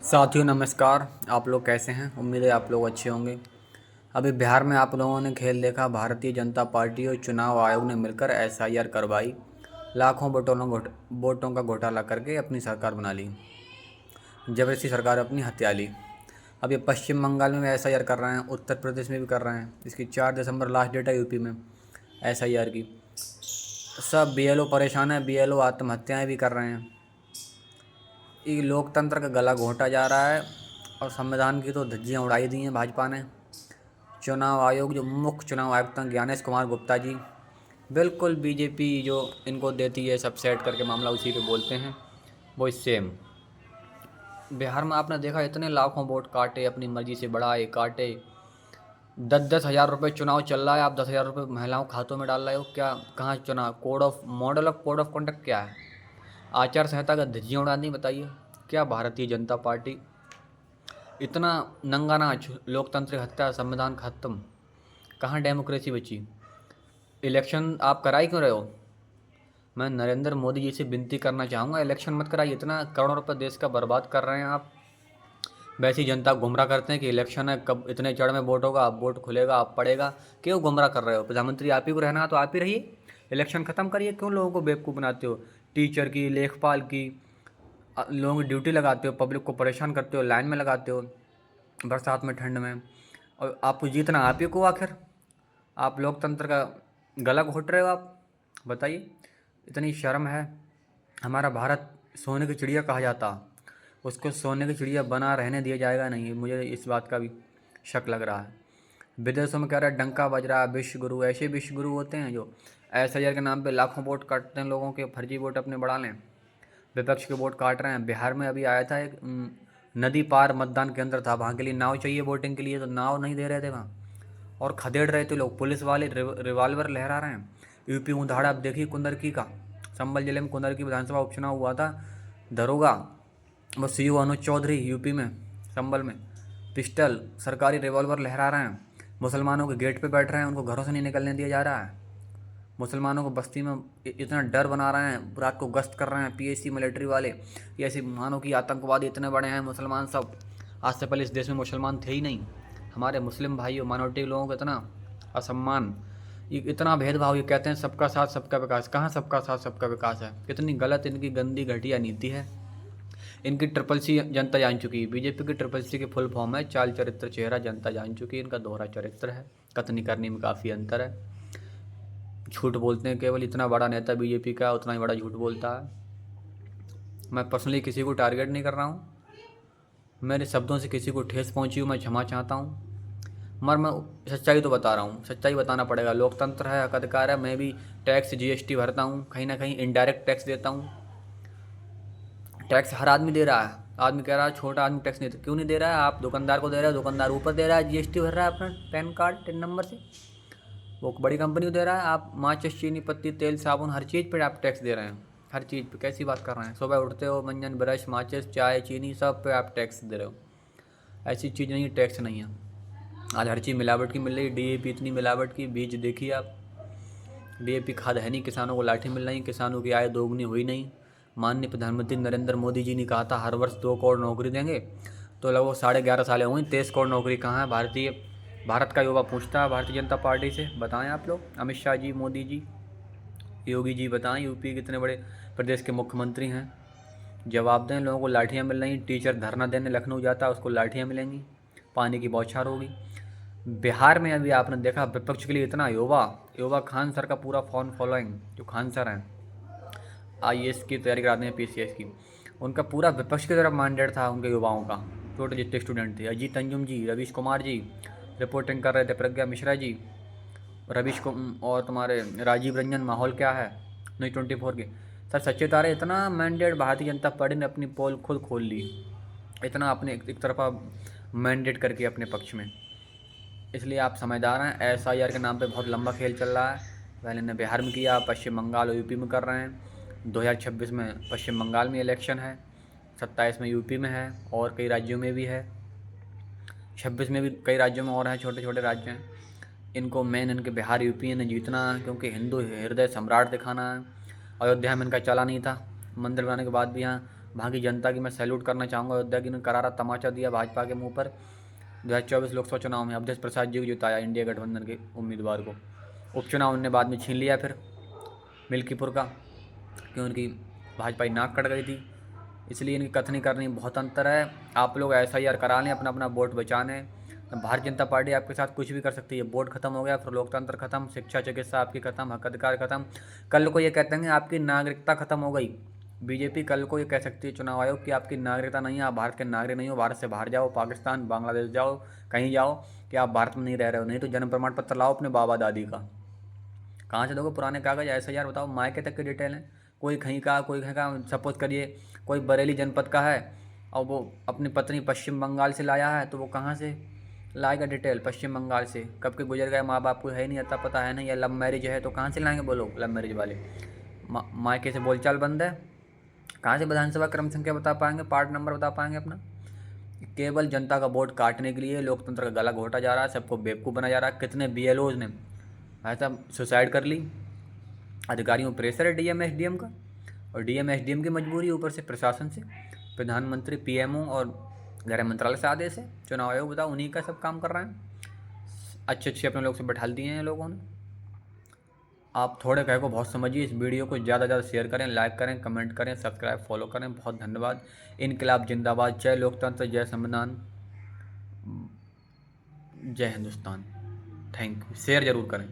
साथियों नमस्कार। आप लोग कैसे हैं? उम्मीद है आप लोग अच्छे होंगे। अभी बिहार में आप लोगों ने खेल देखा। भारतीय जनता पार्टी और चुनाव आयोग ने मिलकर एसआईआर करवाई। लाखों वोटों का घोटाला करके अपनी सरकार बना ली। जबरदस्ती सरकार अपनी हत्या ली। अब ये पश्चिम बंगाल में भी एसआईआर कर रहे हैं, उत्तर प्रदेश में भी कर रहे हैं। इसकी 4 दिसंबर लास्ट डेट है यूपी में एसआईआर की। सब बीएलओ परेशान है, बीएलओ आत्महत्याएँ भी कर रहे हैं। ये लोकतंत्र का गला घोंटा जा रहा है और संविधान की तो धज्जियाँ उड़ाई दी हैं भाजपा ने। चुनाव आयोग जो मुख्य चुनाव आयुक्त हैं ज्ञानेश कुमार गुप्ता जी, बिल्कुल बीजेपी जो इनको देती है सब सेट करके मामला उसी पे बोलते हैं वो सेम। बिहार में आपने देखा इतने लाखों वोट काटे, अपनी मर्जी से बढ़ाए काटे। 10-10 हज़ार रुपये चुनाव चल रहा है, आप 10 हज़ार रुपये महिलाओं खातों में डाल रहे हो। क्या कहाँ चुनाव कोड ऑफ कंडक्ट क्या है? आचार संहिता का धज्जियाँ उड़ा दी। बताइए क्या भारतीय जनता पार्टी इतना नंगा नाच, लोकतंत्र हत्या, संविधान खत्म, कहाँ डेमोक्रेसी बची? इलेक्शन आप करा ही क्यों रहे हो? मैं नरेंद्र मोदी जी से विनती करना चाहूँगा, इलेक्शन मत कराइए। इतना करोड़ों रुपये देश का बर्बाद कर रहे हैं आप। वैसी जनता को गुमराह करते हैं कि इलेक्शन है, कब इतने चढ़ में वोट होगा, अब वोट खुलेगा, अब पड़ेगा। क्यों गुमराह कर रहे हो? प्रधानमंत्री आप ही को रहना तो आप ही रहिए, इलेक्शन ख़त्म करिए। क्यों लोगों को बेवकूफ़ बनाते हो? टीचर की, लेखपाल की लोगों की ड्यूटी लगाते हो, पब्लिक को परेशान करते हो, लाइन में लगाते हो बरसात में, ठंड में। और आपको जीतना आप ही को आखिर। आप लोकतंत्र का गला घोट रहे हो आप। बताइए, इतनी शर्म है। हमारा भारत सोने की चिड़िया कहा जाता, उसको सोने की चिड़िया बना रहने दिया जाएगा नहीं। मुझे इस बात का भी शक लग रहा है। विदेशों में कह रहा है डंका बज रहा है विश्व गुरु। ऐसे विश्व गुरु होते हैं जो एसआईआर के नाम पे लाखों वोट काटते हैं, लोगों के फर्जी वोट अपने बढ़ा लें, विपक्ष के वोट काट रहे हैं। बिहार में अभी आया था एक नदी पार मतदान केंद्र था, वहाँ के लिए नाव चाहिए वोटिंग के लिए, तो नाव नहीं दे रहे थे वहाँ और खदेड़ रहे थे लोग। पुलिस वाले रिवाल्वर लहरा रहे हैं। यूपी उधाड़ आप देखिए कुंदरकी का, संभल जिले में कुंदरकी विधानसभा उपचुनाव हुआ था। दरोगा वो सीओ अनुज चौधरी यूपी में, संभल में, पिस्टल सरकारी रिवॉल्वर लहरा रहे हैं। मुसलमानों के गेट पे बैठ रहे हैं, उनको घरों से नहीं निकलने दिया जा रहा है। मुसलमानों को बस्ती में इतना डर बना रहे हैं, रात को गश्त कर रहे हैं पीएसी मिलिट्री वाले। ये ऐसे मानो कि आतंकवादी इतने बड़े हैं मुसलमान सब। आज से पहले इस देश में मुसलमान थे ही नहीं। हमारे मुस्लिम भाइयों, माइनॉरिटी लोगों को इतना असम्मान, ये इतना भेदभाव। ये कहते हैं सबका साथ सबका विकास। कहाँ सबका साथ सबका विकास है? कितनी गलत इनकी गंदी घटिया नीति है। इनकी ट्रिपल सी जनता जान चुकी है। बीजेपी की ट्रिपल सी की फुल फॉर्म है चाल चरित्र चेहरा। जनता जान चुकी है इनका दोहरा चरित्र है, कथनी करनी में काफ़ी अंतर है। झूठ बोलते हैं केवल। इतना बड़ा नेता बीजेपी का उतना ही बड़ा झूठ बोलता है। मैं पर्सनली किसी को टारगेट नहीं कर रहा हूँ, मेरे शब्दों से किसी को ठेस पहुँची हो मैं क्षमा चाहता हूँ, मगर मैं सच्चाई तो बता रहा हूँ। सच्चाई बताना पड़ेगा। लोकतंत्र है, हक अधिकार है। मैं भी टैक्स जीएसटी भरता हूँ, कहीं ना कहीं इनडायरेक्ट टैक्स देता हूँ। टैक्स हर आदमी दे रहा है। आदमी कह रहा है छोटा आदमी टैक्स नहीं दे, क्यों नहीं दे रहा है? आप दुकानदार को दे रहे हो, दुकानदार ऊपर दे रहा है, जीएसटी भर रहा है अपना पैन कार्ड टिन नंबर से। वो बड़ी कंपनी को दे रहा है। आप माचिस, चीनी, पत्ती, तेल, साबुन, हर चीज़ पे आप टैक्स दे रहे हैं। हर चीज़ पे कैसी बात कर रहे हैं? सुबह उठते हो, मंजन, ब्रश, माचिस, चाय, चीनी, सब पे आप टैक्स दे रहे हो। ऐसी चीज़ नहीं है, टैक्स नहीं है। आज हर चीज़ मिलावट की मिल रही। डीएपी इतनी मिलावट की, बीज देखिए आप। डीएपी खाद है नहीं, किसानों को लाठी मिल रही, किसानों की आय दोगुनी हुई नहीं। माननीय प्रधानमंत्री नरेंद्र मोदी जी ने कहा था हर वर्ष 2 करोड़ नौकरी देंगे, तो लगभग 11.5 साल हुई। 23 करोड़ नौकरी कहाँ है? भारत का युवा पूछता है भारतीय जनता पार्टी से। बताएं आप लोग, अमित शाह जी, मोदी जी, योगी जी, बताएं। यूपी के इतने बड़े प्रदेश के मुख्यमंत्री हैं, जवाब दें। लोगों को लाठियाँ मिल रही। टीचर धरना देने लखनऊ जाता है, उसको लाठियाँ मिलेंगी, पानी की बौछार होगी। बिहार में अभी आपने देखा विपक्ष के लिए इतना युवा खान सर का पूरा फॉलोइंग, जो खान सर हैं आईएएस की तैयारी कराते हैं, पीसीएस की, उनका पूरा विपक्ष की तरफ मैंडेट था। उनके युवाओं का छोटे जितने स्टूडेंट थे, अजीत अंजुम जी, रवीश कुमार जी रिपोर्टिंग कर रहे थे, प्रज्ञा मिश्रा जी, और तुम्हारे राजीव रंजन। माहौल क्या है न्यूज़ 24 के सर सच्चे तारे। इतना मैंडेट भारतीय जनता पार्टी ने अपनी पोल खुद खोल ली, इतना अपने एक तरफा मैंडेट करके अपने पक्ष में। इसलिए आप समझदार हैं। एसआईआर के नाम पे बहुत लंबा खेल चल रहा है। पहले ने बिहार में किया, पश्चिम बंगाल और यूपी में कर रहे हैं। 2026 में पश्चिम बंगाल में इलेक्शन है, 27 में यूपी में है और कई राज्यों में भी है। 26 में भी कई राज्यों में और हैं, छोटे छोटे राज्य हैं। इनको मेन इनके बिहार यूपी ने जीतना है, क्योंकि हिंदू हृदय सम्राट दिखाना है। अयोध्या में इनका चला नहीं था, मंदिर बनाने के बाद भी यहाँ वहाँ की जनता की मैं सैल्यूट करना चाहूँगा। अयोध्या की ने करारा तमाचा दिया भाजपा के मुंह पर। 2024 लोकसभा चुनाव में अवधेश प्रसाद जी को जिताया इंडिया गठबंधन के उम्मीदवार को। उपचुनाव उनने बाद में छीन लिया फिर मिल्कीपुर का, कि उनकी भाजपा की नाक कट गई थी। इसलिए इनकी कथनी करनी बहुत अंतर है। आप लोग SIR करा लें, अपना अपना वोट बचाने। भारतीय जनता पार्टी आपके साथ कुछ भी कर सकती है। वोट खत्म हो गया, फिर लोकतंत्र खत्म, शिक्षा चिकित्सा आपकी खत्म, हक अधिकार खत्म। कल को ये कहते हैं आपकी नागरिकता खत्म हो गई। बीजेपी कल को ये कह सकती है चुनाव आयोग कि आपकी नागरिकता नहीं है, आप भारत के नागरिक नहीं हो, भारत से बाहर जाओ, पाकिस्तान बांग्लादेश जाओ, कहीं जाओ कि आप भारत में नहीं रह रहे हो। नहीं तो जन्म प्रमाण पत्र लाओ अपने बाबा दादी का। कहाँ से दोगे पुराने कागज? SIR बताओ, मायके तक की डिटेल है। कोई कहीं का, कोई कहीं का। सपोज करिए कोई बरेली जनपद का है और वो अपनी पत्नी पश्चिम बंगाल से लाया है, तो वो कहाँ से लाएगा डिटेल? पश्चिम बंगाल से। कब के गुजर गए माँ बाप को है नहीं, अता पता है नहीं, या लव मैरिज है तो कहाँ से लाएंगे वो लोग? लव मैरिज वाले मायके से बोलचाल बंद है। कहाँ से विधानसभा क्रम संख्या बता पाएंगे, पार्ट नंबर बता पाएंगे अपना? केवल जनता का वोट काटने के लिए लोकतंत्र का गला घोटा जा रहा है, सबको बेवकूफ़ बना जा रहा है। कितने BLOs ने ऐसा सुसाइड कर ली। अधिकारियों पर प्रेशर है DM SDM का, और DM SDM की मजबूरी, ऊपर से प्रशासन से, प्रधानमंत्री PMO और गृह मंत्रालय से आदेश है। चुनाव आयोग बताओ उन्हीं का सब काम कर रहे हैं। अच्छे अच्छे अपने लोग से बैठा दिए हैं लोगों ने। आप थोड़े कहे को बहुत समझिए। इस वीडियो को ज़्यादा से ज़्यादा शेयर करें, लाइक करें, कमेंट करें, सब्सक्राइब फॉलो करें। बहुत धन्यवाद। इनकलाब जिंदाबाद, जय लोकतंत्र, जय संविधान, जय हिंदुस्तान। Thank you. शेयर ज़रूर करें।